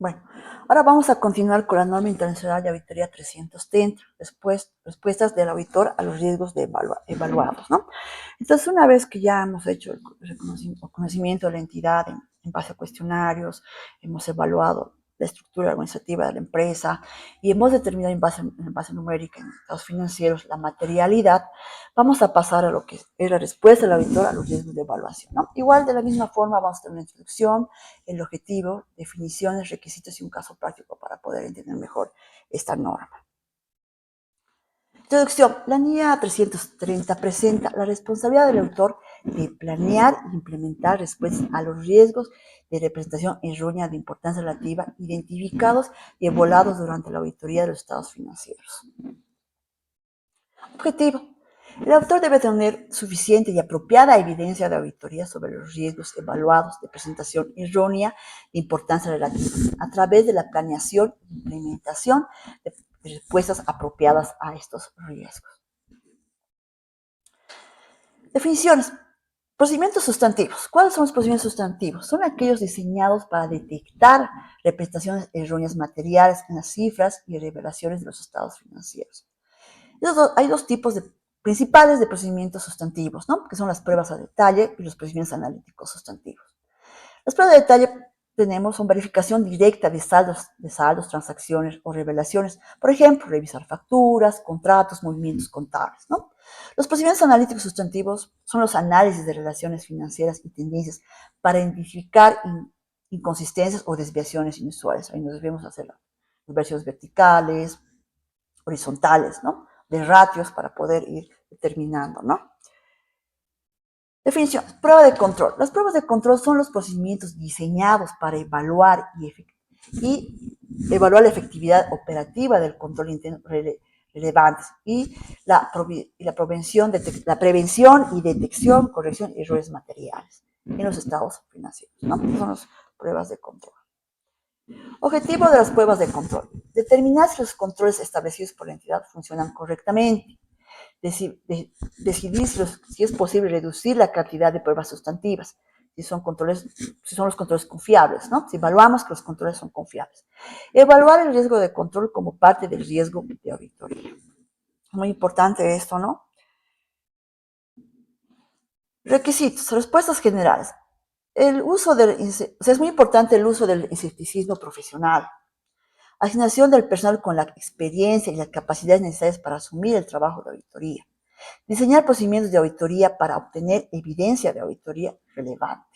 Bueno, ahora vamos a continuar con la norma internacional de auditoría 330, respuestas del auditor a los riesgos evaluados, ¿no? Entonces, una vez que ya hemos hecho el conocimiento de la entidad en base a cuestionarios, hemos evaluado la estructura organizativa de la empresa y hemos determinado en base numérica, en estados financieros, la materialidad, vamos a pasar a lo que es la respuesta del auditor a los riesgos de evaluación, ¿no? Igual, de la misma forma, vamos a tener una introducción, el objetivo, definiciones, requisitos y un caso práctico para poder entender mejor esta norma. Introducción. La NIA 330 presenta la responsabilidad del autor de planear e implementar respuestas a los riesgos de representación errónea de importancia relativa identificados y evaluados durante la auditoría de los estados financieros. Objetivo. El autor debe tener suficiente y apropiada evidencia de auditoría sobre los riesgos evaluados de presentación errónea de importancia relativa a través de la planeación e implementación de respuestas apropiadas a estos riesgos. Definiciones. Procedimientos sustantivos. ¿Cuáles son los procedimientos sustantivos? Son aquellos diseñados para detectar representaciones erróneas materiales en las cifras y revelaciones de los estados financieros. Hay dos tipos principales de procedimientos sustantivos, ¿no? Que son las pruebas a detalle y los procedimientos analíticos sustantivos. Las pruebas de detalle son verificación directa de saldos, transacciones o revelaciones. Por ejemplo, revisar facturas, contratos, movimientos contables, ¿no? Los procedimientos analíticos sustantivos son los análisis de relaciones financieras y tendencias para identificar inconsistencias o desviaciones inusuales. Ahí nos debemos hacer las versiones verticales, horizontales, ¿no? De ratios para poder ir determinando, ¿no? Definición. Prueba de control. Las pruebas de control son los procedimientos diseñados para evaluar y evaluar la efectividad operativa del control interno relevantes y la prevención y detección, corrección y errores materiales en los estados financieros, ¿no? Son las pruebas de control. Objetivo de las pruebas de control. Determinar si los controles establecidos por la entidad funcionan correctamente. Decidir si es posible reducir la cantidad de pruebas sustantivas, si son los controles confiables, ¿no? Si evaluamos que los controles son confiables. Evaluar el riesgo de control como parte del riesgo de auditoría. Muy importante esto, ¿no? Requisitos, respuestas generales. Es muy importante el uso del escepticismo profesional. Asignación del personal con la experiencia y las capacidades necesarias para asumir el trabajo de auditoría. Diseñar procedimientos de auditoría para obtener evidencia de auditoría relevante.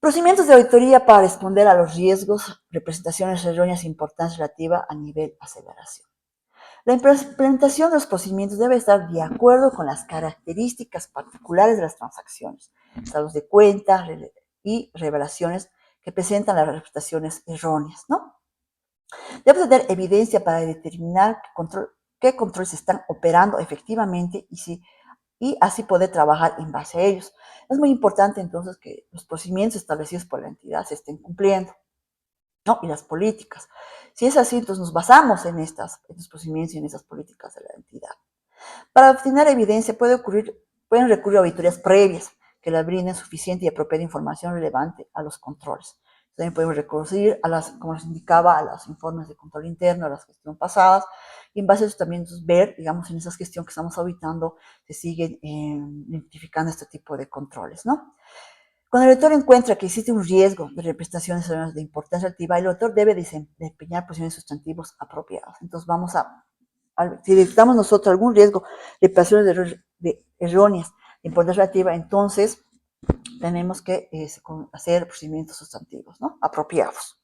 Procedimientos de auditoría para responder a los riesgos, representaciones erróneas e importancia relativa a nivel aseveración. La implementación de los procedimientos debe estar de acuerdo con las características particulares de las transacciones, estados de cuenta y revelaciones que presentan las representaciones erróneas, ¿no? Debe tener evidencia para determinar qué controles están operando efectivamente y así poder trabajar en base a ellos. Es muy importante entonces que los procedimientos establecidos por la entidad se estén cumpliendo, ¿no? Y las políticas. Si es así, entonces nos basamos en estos procedimientos y en esas políticas de la entidad. Para obtener evidencia pueden recurrir a auditorías previas que les brinden suficiente y apropiada información relevante a los controles. También podemos recurrir como les indicaba, a los informes de control interno, a las gestiones pasadas, y en base a eso también ver, digamos, en esa gestión que estamos auditando, se siguen identificando este tipo de controles, ¿no? Cuando el auditor encuentra que existe un riesgo de representaciones de importancia relativa, el auditor debe desempeñar posiciones sustantivos apropiadas. Entonces si detectamos nosotros algún riesgo de representaciones erróneas de importancia relativa, entonces tenemos que hacer procedimientos sustantivos, ¿no? Apropiados.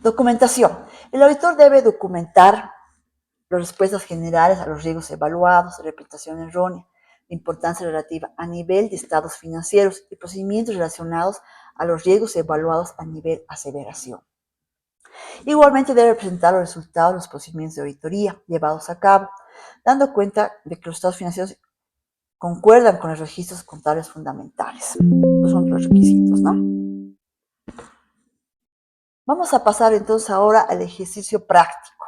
Documentación. El auditor debe documentar las respuestas generales a los riesgos evaluados, representación errónea, de importancia relativa a nivel de estados financieros y procedimientos relacionados a los riesgos evaluados a nivel aseveración. Igualmente debe presentar los resultados de los procedimientos de auditoría llevados a cabo, dando cuenta de que los estados financieros concuerdan con los registros contables fundamentales. Estos son los requisitos, ¿no? Vamos a pasar entonces ahora al ejercicio práctico,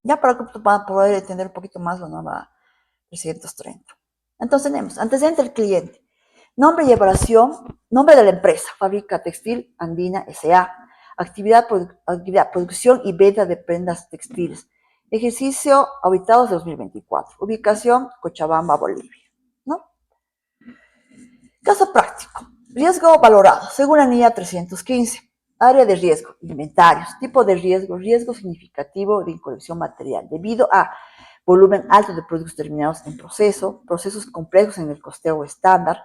ya para poder entender un poquito más la norma 330. Entonces tenemos antecedente del cliente. Nombre y evaluación. Nombre de la empresa. Fábrica Textil Andina S.A. Actividad, producción y venta de prendas textiles. Ejercicio auditados de 2024. Ubicación, Cochabamba, Bolivia. ¿No? Caso práctico. Riesgo valorado, según la NIA 315. Área de riesgo, inventarios. Tipo de riesgo, riesgo significativo de incorrección material, debido a volumen alto de productos terminados en proceso, procesos complejos en el costeo estándar,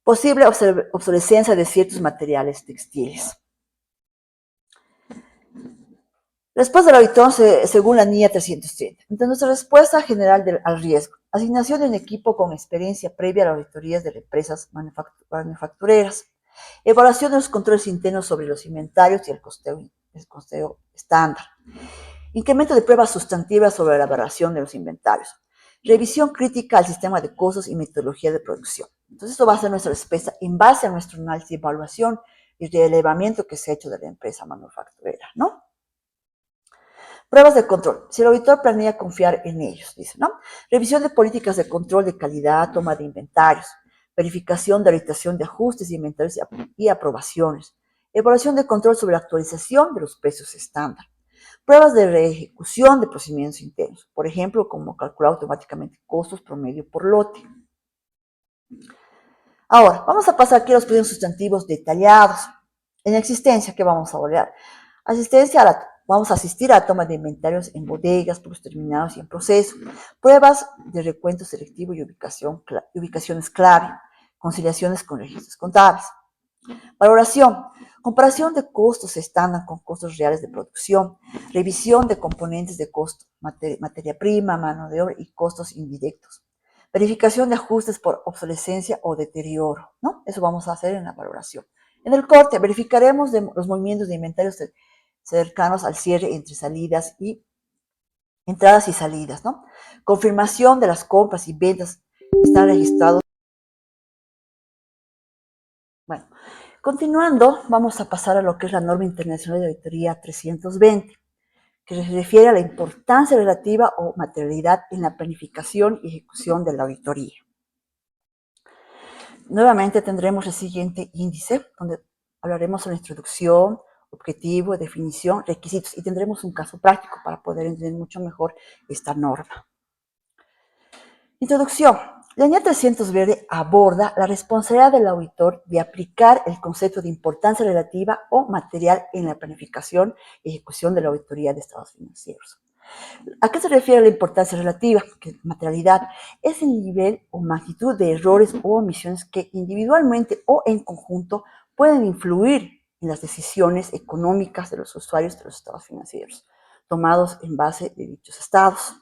posible obsolescencia de ciertos materiales textiles. Respuesta del auditor según la NIA 330. Entonces, nuestra respuesta general al riesgo. Asignación de un equipo con experiencia previa a las auditorías de empresas manufactureras. Evaluación de los controles internos sobre los inventarios y el costeo estándar. Incremento de pruebas sustantivas sobre la evaluación de los inventarios. Revisión crítica al sistema de costos y metodología de producción. Entonces, esto va a ser nuestra respuesta en base a nuestro análisis de evaluación y relevamiento que se ha hecho de la empresa manufacturera, ¿no? Pruebas de control. Si el auditor planea confiar en ellos, dice, ¿no? Revisión de políticas de control de calidad, toma de inventarios, verificación de orientación de ajustes de inventarios y aprobaciones, evaluación de control sobre la actualización de los precios estándar, pruebas de reejecución de procedimientos internos, por ejemplo, como calcular automáticamente costos promedio por lote. Ahora, vamos a pasar aquí a los procedimientos sustantivos detallados. En existencia, ¿qué vamos a evaluar? Vamos a asistir a la toma de inventarios en bodegas, productos terminados y en proceso. Pruebas de recuento selectivo y ubicaciones clave. Conciliaciones con registros contables. Valoración. Comparación de costos estándar con costos reales de producción. Revisión de componentes de costo, materia prima, mano de obra y costos indirectos. Verificación de ajustes por obsolescencia o deterioro, ¿no? Eso vamos a hacer en la valoración. En el corte, verificaremos los movimientos de inventarios cercanos al cierre entre salidas y entradas y salidas, ¿no? Confirmación de las compras y ventas que están registrados. Bueno, continuando, vamos a pasar a lo que es la norma internacional de auditoría 320, que se refiere a la importancia relativa o materialidad en la planificación y ejecución de la auditoría. Nuevamente tendremos el siguiente índice, donde hablaremos sobre introducción, objetivo, definición, requisitos, y tendremos un caso práctico para poder entender mucho mejor esta norma. Introducción. La NIA 300 verde aborda la responsabilidad del auditor de aplicar el concepto de importancia relativa o material en la planificación y ejecución de la auditoría de estados financieros. ¿A qué se refiere la importancia relativa? Que materialidad es el nivel o magnitud de errores o omisiones que individualmente o en conjunto pueden influir en las decisiones económicas de los usuarios de los estados financieros, tomados en base de dichos estados.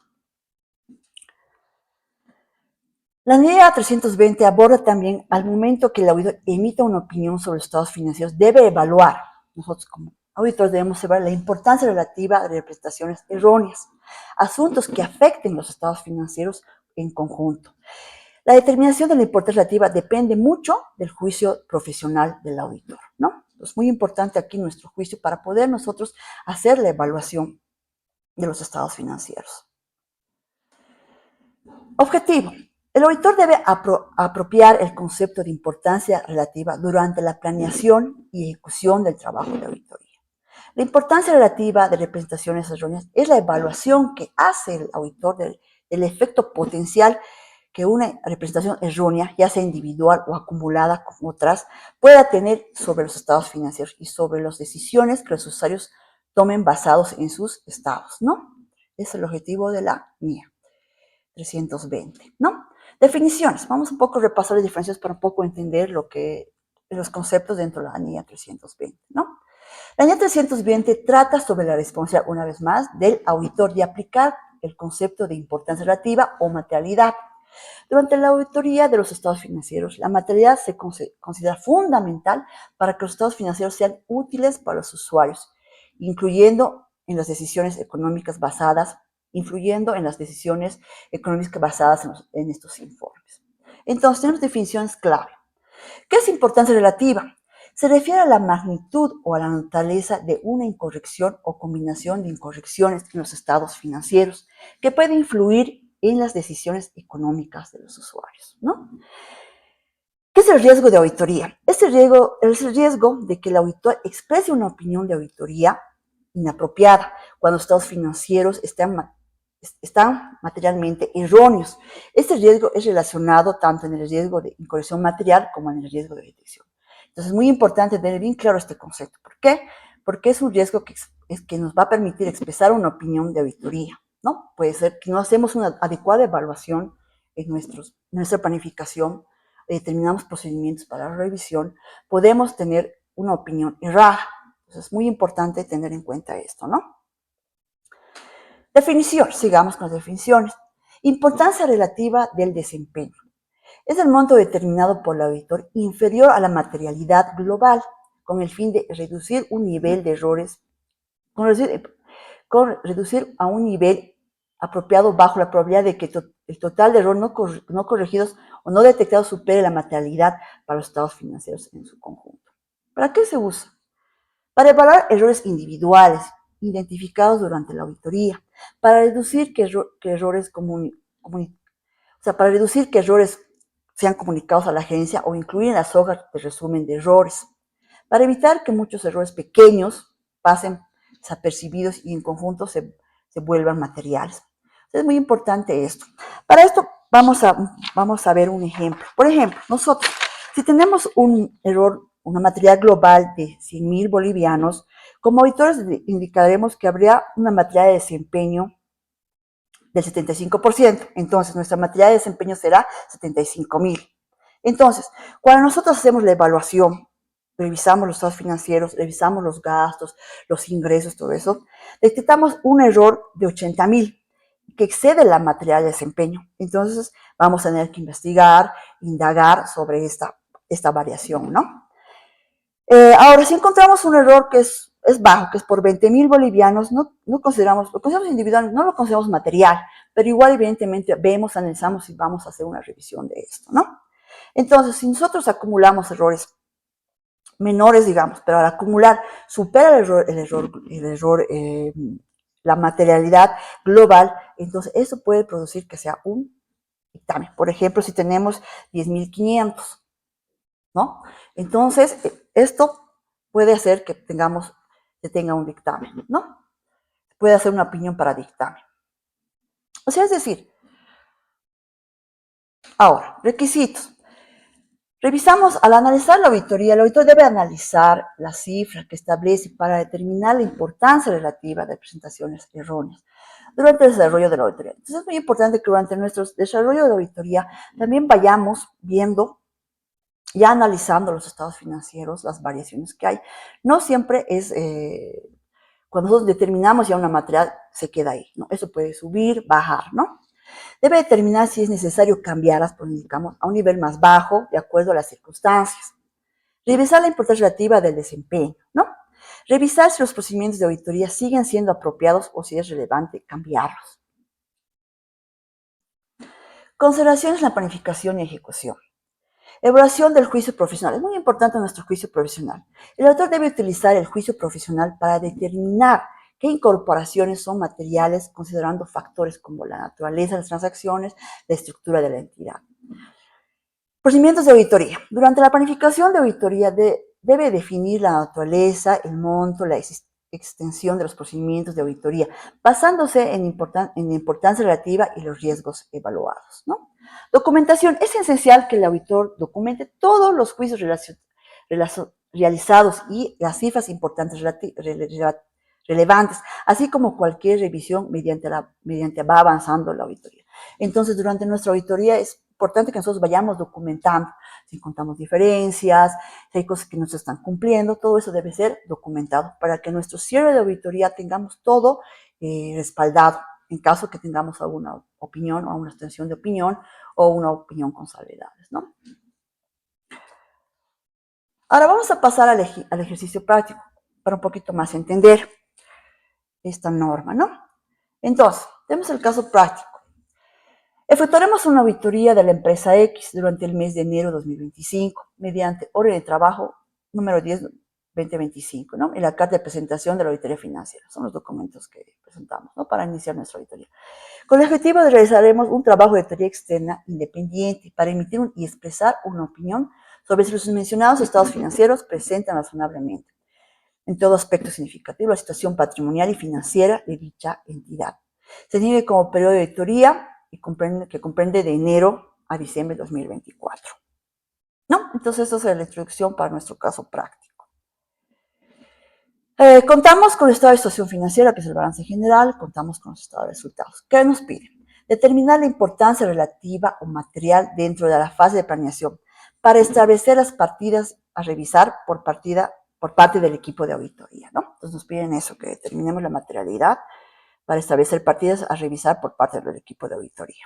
La NIA 320 aborda también al momento que el auditor emita una opinión sobre los estados financieros, debe evaluar, nosotros como auditores debemos evaluar la importancia relativa de representaciones erróneas, asuntos que afecten los estados financieros en conjunto. La determinación de la importancia relativa depende mucho del juicio profesional del auditor, ¿no? Es muy importante aquí nuestro juicio para poder nosotros hacer la evaluación de los estados financieros. Objetivo. El auditor debe apropiar el concepto de importancia relativa durante la planeación y ejecución del trabajo de auditoría. La importancia relativa de representaciones erróneas es la evaluación que hace el auditor del efecto potencial que una representación errónea, ya sea individual o acumulada con otras, pueda tener sobre los estados financieros y sobre las decisiones que los usuarios tomen basados en sus estados, ¿no? Ese es el objetivo de la NIA 320, ¿no? Definiciones. Vamos un poco a repasar las diferencias para un poco entender los conceptos dentro de la NIA 320, ¿no? La NIA 320 trata sobre la responsabilidad, una vez más, del auditor de aplicar el concepto de importancia relativa o materialidad. Durante la auditoría de los estados financieros, la materialidad se considera fundamental para que los estados financieros sean útiles para los usuarios, influyendo en las decisiones económicas basadas en estos informes. Entonces, tenemos definiciones clave. ¿Qué es importancia relativa? Se refiere a la magnitud o a la naturaleza de una incorrección o combinación de incorrecciones en los estados financieros que puede influir en las decisiones económicas de los usuarios, ¿no? ¿Qué es el riesgo de auditoría? Este riesgo es el riesgo de que el auditor exprese una opinión de auditoría inapropiada cuando los estados financieros están materialmente erróneos. Este riesgo es relacionado tanto en el riesgo de incorrección material como en el riesgo de detección. Entonces es muy importante tener bien claro este concepto. ¿Por qué? Porque es un riesgo que nos va a permitir expresar una opinión de auditoría, ¿no? Puede ser que no hacemos una adecuada evaluación en nuestra planificación, determinamos procedimientos para la revisión, podemos tener una opinión errada. Entonces es muy importante tener en cuenta esto, ¿no? Definición, sigamos con las definiciones. Importancia relativa del desempeño. Es el monto determinado por el auditor inferior a la materialidad global, con el fin de reducir un nivel de errores, con reducir a un nivel apropiado bajo la probabilidad de que el total de errores no corregidos o no detectados supere la materialidad para los estados financieros en su conjunto. ¿Para qué se usa? Para evaluar errores individuales identificados durante la auditoría, para reducir para reducir que errores sean comunicados a la agencia o incluir en las hojas de resumen de errores, para evitar que muchos errores pequeños pasen desapercibidos y en conjunto se vuelvan materiales. Es muy importante esto. Para esto vamos a ver un ejemplo. Por ejemplo, nosotros, si tenemos un error, una materialidad global de 100,000 bolivianos, como auditores indicaremos que habría una materialidad de desempeño del 75%. Entonces, nuestra materialidad de desempeño será 75,000. Entonces, cuando nosotros hacemos la evaluación, revisamos los estados financieros, revisamos los gastos, los ingresos, todo eso, detectamos un error de 80,000 que excede la materialidad de desempeño. Entonces, vamos a tener que investigar, indagar sobre esta variación, ¿no? Ahora, si encontramos un error que es bajo, que es por 20,000 bolivianos, lo consideramos individual, no lo consideramos material, pero igual evidentemente vemos, analizamos y vamos a hacer una revisión de esto, ¿no? Entonces, si nosotros acumulamos errores menores, digamos, pero al acumular supera la materialidad global, entonces eso puede producir que sea un dictamen. Por ejemplo, si tenemos 10,500, ¿no? Entonces, esto puede hacer que tenga un dictamen, ¿no? Puede hacer una opinión para dictamen. O sea, es decir, ahora, requisitos. Revisamos, al analizar la auditoría, el auditor debe analizar la cifra que establece para determinar la importancia relativa de presentaciones erróneas durante el desarrollo de la auditoría. Entonces es muy importante que durante nuestro desarrollo de la auditoría también vayamos viendo, ya analizando los estados financieros, las variaciones que hay. No siempre es, cuando nosotros determinamos ya una material, se queda ahí, ¿no? Eso puede subir, bajar, ¿no? Debe determinar si es necesario cambiarlas, pues indicamos, a un nivel más bajo, de acuerdo a las circunstancias. Revisar la importancia relativa del desempeño, ¿no? Revisar si los procedimientos de auditoría siguen siendo apropiados o si es relevante cambiarlos. Consideraciones en la planificación y ejecución. Evaluación del juicio profesional. Es muy importante nuestro juicio profesional. El autor debe utilizar el juicio profesional para determinar qué incorporaciones son materiales, considerando factores como la naturaleza de las transacciones, la estructura de la entidad. Procedimientos de auditoría. Durante la planificación de auditoría debe definir la naturaleza, el monto, la extensión de los procedimientos de auditoría, basándose en la importancia relativa y los riesgos evaluados, ¿no? Documentación. Es esencial que el auditor documente todos los juicios realizados y las cifras importantes relevantes, así como cualquier revisión mediante va avanzando la auditoría. Entonces, durante nuestra auditoría es importante que nosotros vayamos documentando, si encontramos diferencias, si hay cosas que no se están cumpliendo, todo eso debe ser documentado para que en nuestro cierre de auditoría tengamos todo respaldado en caso que tengamos alguna opinión o una extensión de opinión o una opinión con salvedades, ¿no? Ahora vamos a pasar al ejercicio práctico para un poquito más entender esta norma, ¿no? Entonces, tenemos el caso práctico. Efectuaremos una auditoría de la empresa X durante el mes de enero de 2025 mediante orden de trabajo número 10/2025, ¿no? Y la carta de presentación de la auditoría financiera. Son los documentos que presentamos, ¿no? Para iniciar nuestra auditoría. Con el objetivo de realizaremos un trabajo de auditoría externa independiente para emitir y expresar una opinión Sobre si los mencionados estados financieros presentan razonablemente, en todo aspecto significativo, la situación patrimonial y financiera de dicha entidad. Se define como periodo de auditoría que comprende de enero a diciembre de 2024. ¿No? Entonces, esa es la introducción para nuestro caso práctico. Contamos con el estado de situación financiera, que es el balance general, contamos con los estados de resultados. ¿Qué nos pide? Determinar la importancia relativa o material dentro de la fase de planeación para establecer las partidas a revisar por parte del equipo de auditoría, ¿no? Entonces nos piden eso, que determinemos la materialidad para establecer partidas a revisar por parte del equipo de auditoría.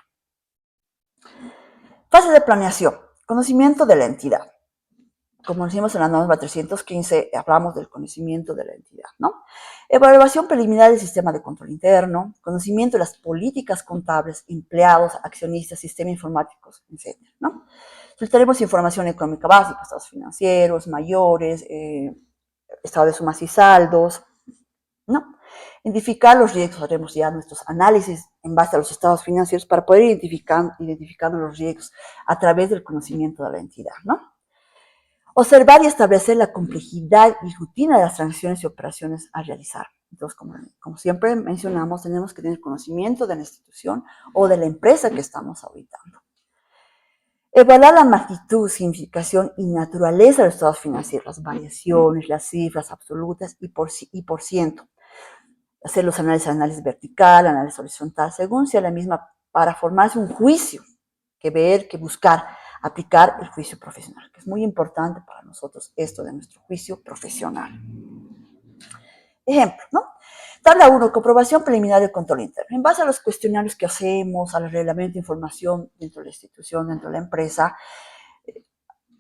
Fase de planeación, conocimiento de la entidad. Como decimos en la norma 315, hablamos del conocimiento de la entidad, ¿no? Evaluación preliminar del sistema de control interno, conocimiento de las políticas contables, empleados, accionistas, sistemas informáticos, etc., ¿no? Soltaremos información económica básica, estados financieros, mayores, estado de sumas y saldos, ¿no? Identificar los riesgos, haremos ya nuestros análisis en base a los estados financieros para poder identificar los riesgos a través del conocimiento de la entidad, ¿no? Observar y establecer la complejidad y rutina de las transacciones y operaciones a realizar. Entonces, como siempre mencionamos, tenemos que tener conocimiento de la institución o de la empresa que estamos auditando. Evaluar la magnitud, significación y naturaleza de los estados financieros, las variaciones, las cifras absolutas y por ciento. Hacer los análisis vertical, análisis horizontal, según sea la misma, para formarse un juicio, que buscar aplicar el juicio profesional, que es muy importante para nosotros esto de nuestro juicio profesional. Ejemplo, ¿no? Tabla 1, comprobación preliminar del control interno. En base a los cuestionarios que hacemos, al reglamento de información dentro de la institución, dentro de la empresa,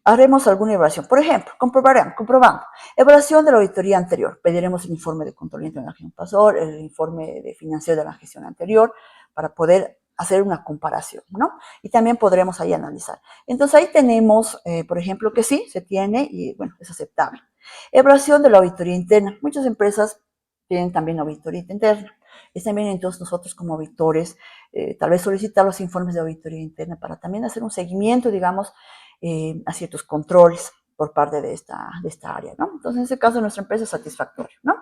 haremos alguna evaluación. Por ejemplo, comprobando. Evaluación de la auditoría anterior. Pediremos el informe de control interno de la gestión pasada, el informe de financiero de la gestión anterior, para poder hacer una comparación, ¿no? Y también podremos ahí analizar. Entonces ahí tenemos, por ejemplo, que sí, se tiene y, bueno, es aceptable. Evaluación de la auditoría interna. Muchas empresas tienen también auditoría interna. Es también entonces nosotros como auditores, tal vez solicitar los informes de auditoría interna para también hacer un seguimiento, digamos, a ciertos controles por parte de esta área, ¿no? Entonces, en ese caso, nuestra empresa es satisfactoria, ¿no?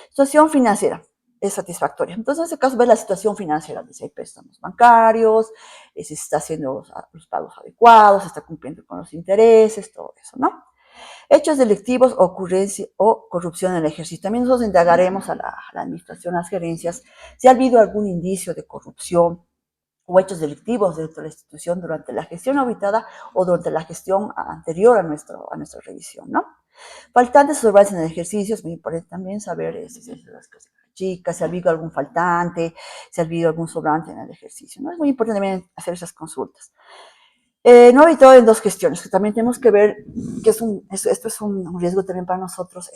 Situación financiera es satisfactoria. Entonces, en ese caso, ver la situación financiera, si hay préstamos bancarios, si se está haciendo los pagos adecuados, se está cumpliendo con los intereses, todo eso, ¿no? Hechos delictivos, ocurrencia o corrupción en el ejercicio. También nosotros indagaremos a la administración, a las gerencias, si ha habido algún indicio de corrupción o hechos delictivos dentro de la institución durante la gestión auditada o durante la gestión anterior a nuestra revisión, ¿no? Faltantes o sobrancias en el ejercicio, es muy importante también saber si las chicas, si ha habido algún faltante, si ha habido algún sobrante en el ejercicio, ¿no? Es muy importante también hacer esas consultas. No habitado en dos gestiones, que también tenemos que ver que esto es un riesgo también para nosotros,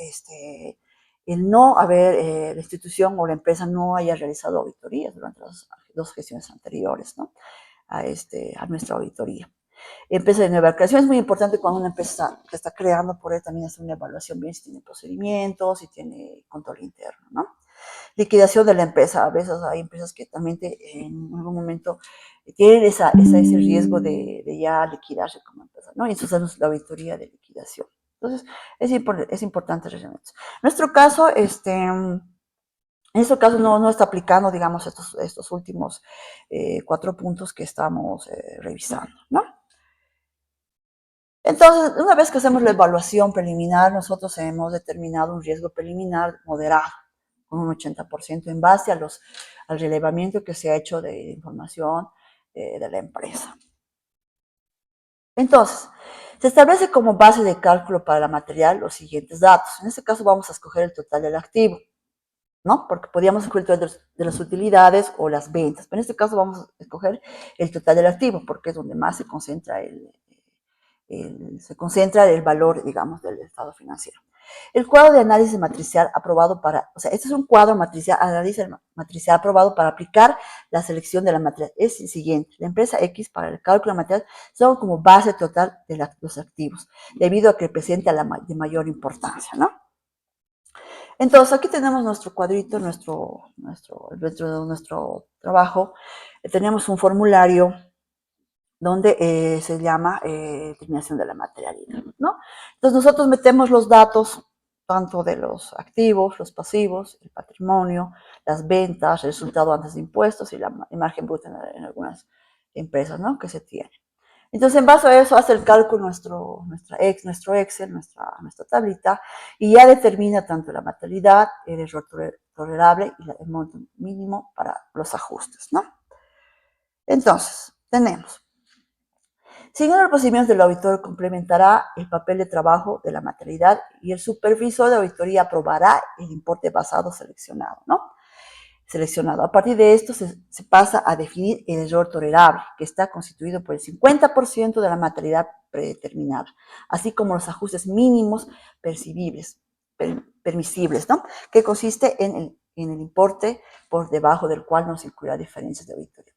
el no haber, la institución o la empresa no haya realizado auditorías durante las dos gestiones anteriores, ¿no? A nuestra auditoría. Empresa de nueva creación es muy importante cuando una empresa que está creando, poder también hacer una evaluación bien si tiene procedimientos, si tiene control interno, ¿no? Liquidación de la empresa. A veces hay empresas que también en algún momento tienen ese riesgo de ya liquidarse como empresa, ¿no? Y eso es la auditoría de liquidación. Entonces, es importante realmente. En nuestro caso, en este caso no está aplicando, digamos, estos últimos 4 puntos que estamos revisando, ¿no? Entonces, una vez que hacemos la evaluación preliminar, nosotros hemos determinado un riesgo preliminar moderado, con un 80% en base al relevamiento que se ha hecho de información de la empresa. Entonces, se establece como base de cálculo para la material los siguientes datos. En este caso vamos a escoger el total del activo, ¿no? Porque podríamos escoger el total de las utilidades o las ventas. Pero en este caso vamos a escoger el total del activo, porque es donde más se concentra el valor, digamos, del estado financiero. El cuadro de análisis matricial aprobado este es un cuadro análisis matricial aprobado para aplicar la selección de la material. Es el siguiente: la empresa X para el cálculo de material son como base total de los activos, debido a que presenta de mayor importancia, ¿no? Entonces, aquí tenemos nuestro cuadrito, dentro de nuestro trabajo, tenemos un formulario donde se llama determinación de la materialidad. ¿no? Entonces nosotros metemos los datos tanto de los activos, los pasivos, el patrimonio, las ventas, el resultado antes de impuestos y la imagen bruta en algunas empresas, ¿no? Que se tienen. Entonces, en base a eso, hace el cálculo nuestro Excel, nuestra tablita, y ya determina tanto la materialidad, el error tolerable y el monto mínimo para los ajustes, ¿no? Entonces, tenemos, siguiendo los procedimientos del auditor, complementará el papel de trabajo de la materialidad y el supervisor de auditoría aprobará el importe basado seleccionado, ¿no? Seleccionado. A partir de esto se pasa a definir el error tolerable, que está constituido por el 50% de la materialidad predeterminada, así como los ajustes mínimos permisibles, ¿no? Que consiste en el importe por debajo del cual no se incluirá diferencias de auditoría.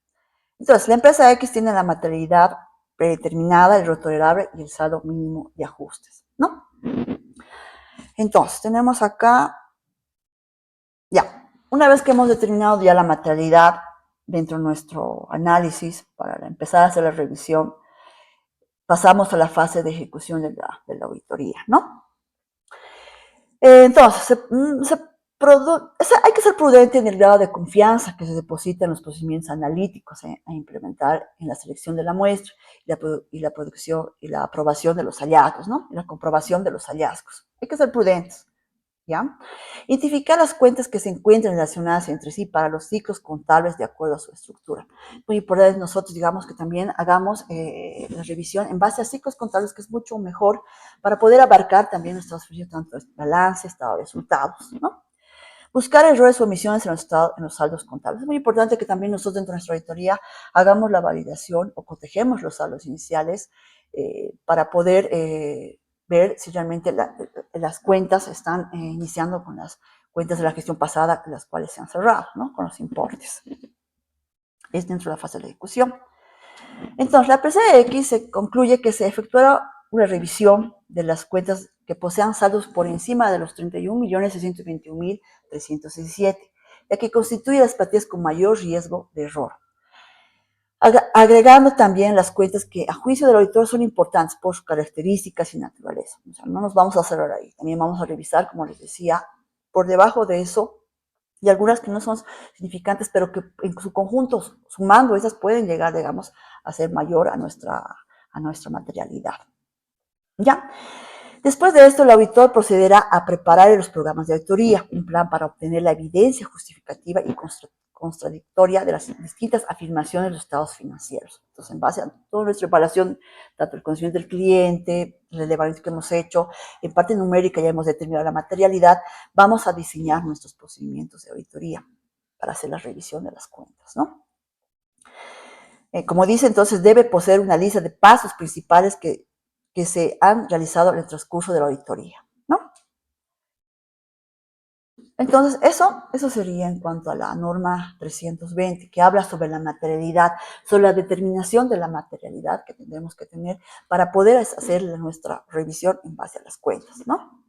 Entonces, la empresa X tiene la materialidad predeterminada, el error tolerable y el saldo mínimo de ajustes, ¿no? Entonces, tenemos acá, ya, una vez que hemos determinado ya la materialidad dentro de nuestro análisis, para empezar a hacer la revisión, pasamos a la fase de ejecución de la auditoría, ¿no? Entonces, hay que ser prudente en el grado de confianza que se deposita en los procedimientos analíticos a implementar en la selección de la muestra y la producción y la aprobación de los hallazgos, ¿no? Y la comprobación de los hallazgos. Hay que ser prudentes. ¿Ya? Identificar las cuentas que se encuentran relacionadas entre sí para los ciclos contables de acuerdo a su estructura. Muy importante nosotros, digamos, que también hagamos la revisión en base a ciclos contables, que es mucho mejor para poder abarcar también nuestros tanto balance, estado de resultados, ¿no? Buscar errores o omisiones en los saldos contables. Es muy importante que también nosotros dentro de nuestra auditoría hagamos la validación o cotejemos los saldos iniciales para poder ver si realmente las cuentas están iniciando con las cuentas de la gestión pasada, las cuales se han cerrado, ¿no? Con los importes. Es dentro de la fase de la ejecución. Entonces, la PCX se concluye que se efectuará una revisión de las cuentas que posean saldos por encima de los 31.621.317, ya que constituye las partidas con mayor riesgo de error. Agregando también las cuentas que a juicio del auditor son importantes por sus características y naturaleza. O sea, no nos vamos a cerrar ahí. También vamos a revisar, como les decía, por debajo de eso, y algunas que no son significantes, pero que en su conjunto, sumando esas, pueden llegar, digamos, a ser mayor a nuestra materialidad. ¿Ya? Después de esto, el auditor procederá a preparar los programas de auditoría, un plan para obtener la evidencia justificativa y contradictoria de las distintas afirmaciones de los estados financieros. Entonces, en base a toda nuestra evaluación, tanto el conocimiento del cliente, el relevamiento que hemos hecho, en parte numérica ya hemos determinado la materialidad, vamos a diseñar nuestros procedimientos de auditoría para hacer la revisión de las cuentas, ¿no? Como dice, entonces debe poseer una lista de pasos principales que se han realizado en el transcurso de la auditoría, ¿no? Entonces, eso sería en cuanto a la norma 320, que habla sobre la materialidad, sobre la determinación de la materialidad que tendremos que tener para poder hacer nuestra revisión en base a las cuentas, ¿no?